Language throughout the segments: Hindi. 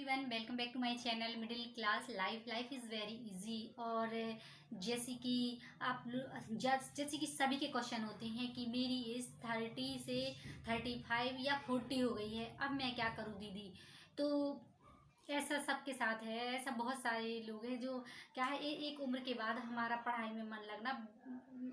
Everyone, welcome back to my channel middle class life. Life is very easy. और जैसे कि आप जैसे कि सभी के क्वेश्चन होते हैं कि मेरी एज 30 से 35 या 40 हो गई है, अब मैं क्या करूं दीदी। तो ऐसा सबके साथ है, ऐसा बहुत सारे लोग हैं जो क्या है एक उम्र के बाद हमारा पढ़ाई में मन लगना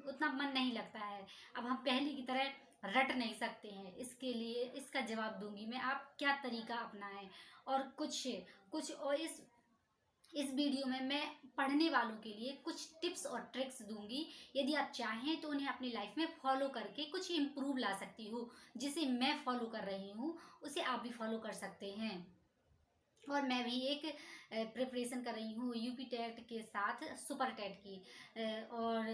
उतना मन नहीं लगता है। अब हम पहले की तरह रट नहीं सकते हैं। इसके लिए इसका जवाब दूंगी मैं, आप क्या तरीका अपनाएं। और कुछ कुछ और इस वीडियो में मैं पढ़ने वालों के लिए कुछ टिप्स और ट्रिक्स दूंगी। यदि आप चाहें तो उन्हें अपनी लाइफ में फॉलो करके कुछ इम्प्रूव ला सकती हो। जिसे मैं फॉलो कर रही हूँ उसे आप भी फॉलो कर सकते हैं। और मैं भी एक प्रिपरेशन कर रही हूँ यूपी टेट के साथ सुपर टेट की। और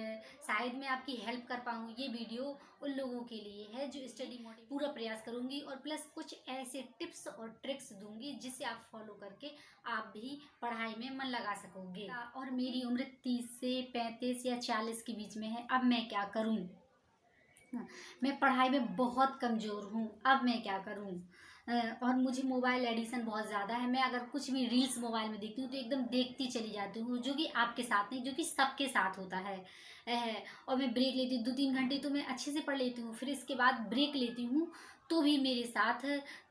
शायद मैं आपकी हेल्प कर पाऊँ। ये वीडियो उन लोगों के लिए है जो स्टडी मोटिव पूरा प्रयास करूँगी, और प्लस कुछ ऐसे टिप्स और ट्रिक्स दूंगी जिसे आप फॉलो करके आप भी पढ़ाई में मन लगा सकोगे। और मेरी उम्र 30 से 35 या 40 के बीच में है। अब मैं क्या करूँ? मैं पढ़ाई में बहुत कमज़ोर हूँ, अब मैं क्या करूँ? और मुझे मोबाइल एडिक्शन बहुत ज़्यादा है। मैं अगर कुछ भी रील्स मोबाइल में देखती हूँ तो एकदम देखती चली जाती हूँ, जो कि आपके साथ नहीं, जो कि सबके साथ होता है। और मैं ब्रेक लेती हूँ 2-3 घंटे तो मैं अच्छे से पढ़ लेती हूँ, फिर इसके बाद ब्रेक लेती हूँ तो भी मेरे साथ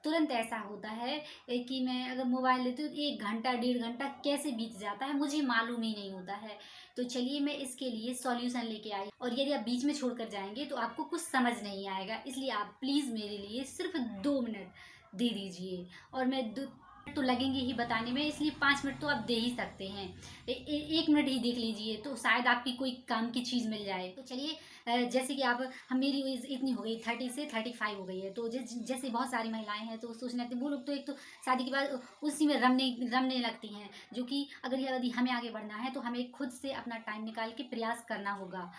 तुरंत ऐसा होता है कि मैं अगर मोबाइल लेती हूँ तो 1 घंटा 1.5 घंटा कैसे बीत जाता है मुझे मालूम ही नहीं होता है। तो चलिए मैं इसके लिए सॉल्यूशन लेके आई। और यदि आप बीच में छोड़कर जाएंगे तो आपको कुछ समझ नहीं आएगा, इसलिए आप प्लीज़ मेरे लिए सिर्फ 2 मिनट दे दीजिए। और मैं तो लगेंगे ही बताने में, इसलिए 5 मिनट तो आप दे ही सकते हैं। 1 मिनट ही देख लीजिए तो शायद आपकी कोई काम की चीज़ मिल जाए। तो चलिए, जैसे कि आप मेरी एज इतनी हो गई 30 से 35 हो गई है, तो जैसे बहुत सारी महिलाएं हैं तो सोचने लगती हैं, वो लोग तो एक तो शादी के बाद उसी में रमने लगती हैं, जो कि अगर यदि हमें आगे बढ़ना है तो हमें खुद से अपना टाइम निकाल के प्रयास करना होगा।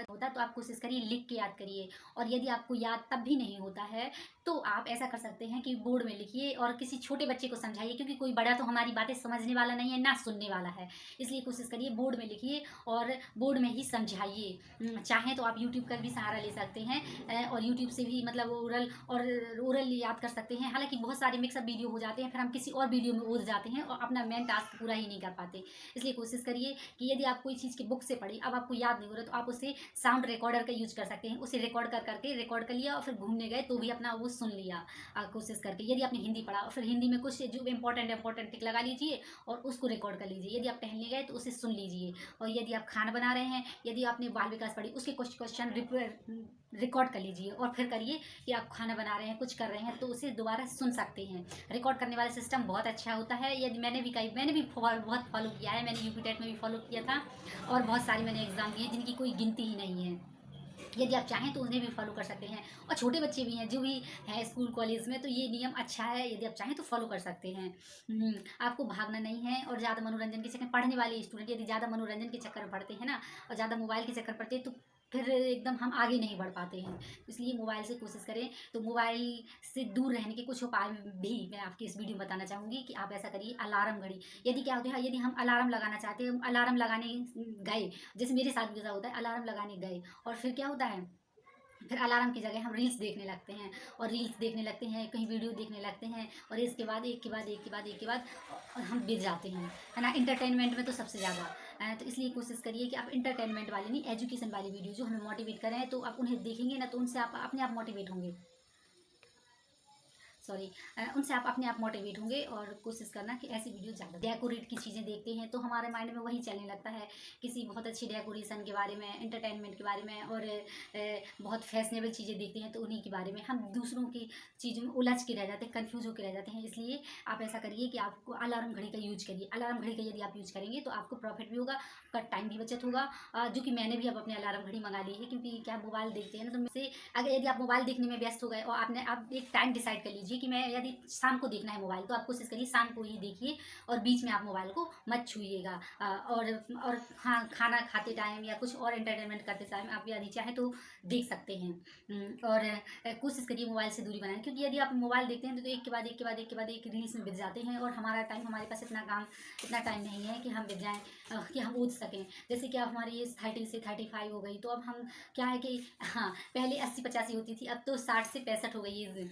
होता तो आप कोशिश करिए, लिख के याद करिए। और यदि आपको याद तब भी नहीं होता है तो आप ऐसा कर सकते हैं कि बोर्ड में लिखिए और किसी छोटे बच्चे को समझाइए, क्योंकि कोई बड़ा तो हमारी बातें समझने वाला नहीं है ना सुनने वाला है। इसलिए कोशिश करिए बोर्ड में लिखिए और बोर्ड में ही समझाइए। चाहें तो आप यूट्यूब का भी सहारा ले सकते हैं, और यूट्यूब से भी मतलब ओरल याद कर सकते हैं। हालांकि बहुत सारे मिक्सअप वीडियो हो जाते हैं, फिर हम किसी और वीडियो में उलझ जाते हैं और अपना मेन टास्क पूरा ही नहीं कर पाते। इसलिए कोशिश करिए कि यदि आप कोई चीज़ की बुक से पढ़ी, अब आपको याद नहीं हो रहा तो आप उसे साउंड रिकॉर्डर का यूज कर सकते हैं। उसे रिकॉर्ड करके रिकॉर्ड कर लिया और फिर घूमने गए तो भी अपना वो सुन लिया। कोशिश करके यदि आपने हिंदी पढ़ा और फिर हिंदी में कुछ जो इंपॉर्टेंट टिक लगा लीजिए और उसको रिकॉर्ड कर लीजिए। यदि आप टहलने गए तो उसे सुन लीजिए। और यदि आप खाना बना रहे हैं, यदि आपने बाल विकास पढ़ी, उसके कुछ क्वेश्चन रिकॉर्ड कर लीजिए और फिर करिए कि आप खाना बना रहे हैं, कुछ कर रहे हैं तो उसे दोबारा सुन सकते हैं। रिकॉर्ड करने वाला सिस्टम बहुत अच्छा होता है। यदि मैंने भी बहुत फॉलो किया है। मैंने यूपी टेट में भी फॉलो किया था और बहुत सारी मैंने एग्ज़ाम दिए जिनकी कोई गिनती ही नहीं है। यदि आप चाहें तो उन्हें भी फॉलो कर सकते हैं। और छोटे बच्चे भी हैं जो भी हैं स्कूल कॉलेज में, तो ये नियम अच्छा है, यदि आप चाहें तो फॉलो कर सकते हैं। आपको भागना नहीं है और ज़्यादा मनोरंजन के चक्कर, पढ़ने वाले स्टूडेंट यदि ज़्यादा मनोरंजन के चक्कर में पढ़ते हैं ना और ज़्यादा मोबाइल के चक्कर पड़ते हैं तो फिर एकदम हम आगे नहीं बढ़ पाते हैं। इसलिए मोबाइल से कोशिश करें। तो मोबाइल से दूर रहने के कुछ उपाय भी मैं आपकी इस वीडियो में बताना चाहूँगी कि आप ऐसा करिए। अलार्म घड़ी, यदि क्या होता है, यदि हम अलार्म लगाना चाहते हैं, अलार्म लगाने गए, जैसे मेरे साथ भी ऐसा होता है, अलार्म लगाने गए और फिर क्या होता है, फिर अलार्म की जगह हम रील्स देखने लगते हैं और रील्स देखने लगते हैं, कहीं वीडियो देखने लगते हैं और इसके बाद एक के बाद एक के बाद एक के बाद और हम गिर जाते हैं, है ना। इंटरटेनमेंट में तो सबसे ज़्यादा। तो इसलिए कोशिश करिए कि आप इंटरटेनमेंट वाली नहीं, एजुकेशन वाली वीडियो जो हमें मोटिवेट करें, तो आप उन्हें देखेंगे ना तो उनसे आप अपने आप मोटिवेट होंगे। सॉरी, उनसे आप अपने आप मोटिवेट होंगे। और कोशिश करना कि ऐसी वीडियो ज़्यादा, डेकोरेट की चीज़ें देखते हैं तो हमारे माइंड में वही चलने लगता है, किसी बहुत अच्छी डेकोरेशन के बारे में, एंटरटेनमेंट के बारे में, और बहुत फैशनेबल चीज़ें देखते हैं तो उन्हीं के बारे में हम दूसरों की चीज़ों में उलझ के रह जाते हैं, कन्फ्यूज होकर रह जाते हैं। इसलिए आप ऐसा करिए कि आपको अलार्म घड़ी का यूज करिए। अलार्म घड़ी का यदि आप यूज करेंगे तो आपको प्रॉफिट भी होगा, आपका टाइम भी बचत होगा। जो कि मैंने भी अब अपने अलार्म घड़ी मंगा ली है, क्योंकि क्या मोबाइल देखते हैं ना, तो मुझसे अगर यदि आप मोबाइल देखने में व्यस्त हो गए और आप एक टाइम डिसाइड कर लीजिए कि मैं यदि शाम को देखना है मोबाइल, तो आप कोशिश करिए शाम को ही देखिए और बीच में आप मोबाइल को मत छूइएगा। और हाँ, खाना खाते टाइम या कुछ और एंटरटेनमेंट करते टाइम आप यदि चाहें तो देख सकते हैं। और कोशिश करिए मोबाइल से दूरी बनाएं, क्योंकि यदि आप मोबाइल देखते हैं तो एक के बाद एक के बाद एक के बाद एक रील्स में बिक जाते हैं और हमारे पास इतना टाइम नहीं है कि हम बिक जाएँ, कि हम ऊँच सकें। जैसे कि अब हमारी एज 30 से 35 हो गई, तो अब हम क्या है कि हाँ, पहले 80-85 होती थी, अब तो 60 से 65 हो गई एज।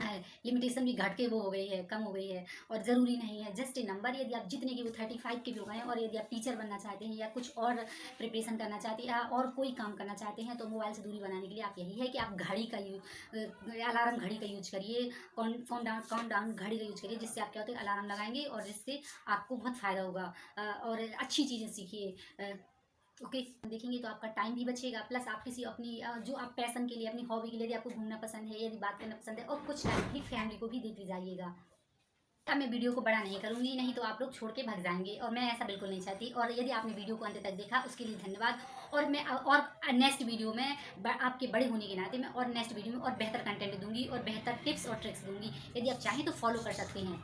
लिमिटेशन भी घट के वो हो गई है, कम हो गई है। और ज़रूरी नहीं है, जस्ट ए नंबर। यदि आप जितने की वो 35 के भी हो गए हैं, और यदि आप टीचर बनना चाहते हैं या कुछ और प्रिपरेशन करना चाहते हैं या और कोई काम करना चाहते हैं, तो मोबाइल से दूरी बनाने के लिए आप यही है कि आप घड़ी का अलार्म घड़ी का यूज करिए, काउंट डाउन घड़ी का यूज करिए, जिससे आप क्या होता है अलार्म लगाएंगे और जिससे आपको बहुत फ़ायदा होगा। और अच्छी चीज़ें सीखिए। ओके, देखेंगे तो आपका टाइम भी बचेगा, प्लस आप किसी अपनी जो आप पैशन के लिए, अपनी हॉबी के लिए, यदि आपको घूमना पसंद है, यदि बात करना पसंद है, और कुछ टाइम अपनी फैमिली को भी देते जाइएगा। अब मैं वीडियो को बड़ा नहीं करूँगी, नहीं तो आप लोग छोड़ के भाग जाएंगे, और मैं ऐसा बिल्कुल नहीं चाहती। और यदि आपने वीडियो को अंत तक देखा उसके लिए धन्यवाद। और मैं और नेक्स्ट वीडियो में आपके बड़े होने के नाते मैं और नेक्स्ट वीडियो में और बेहतर कंटेंट दूंगी और बेहतर टिप्स और ट्रिक्स दूंगी। यदि आप चाहें तो फॉलो कर सकते हैं।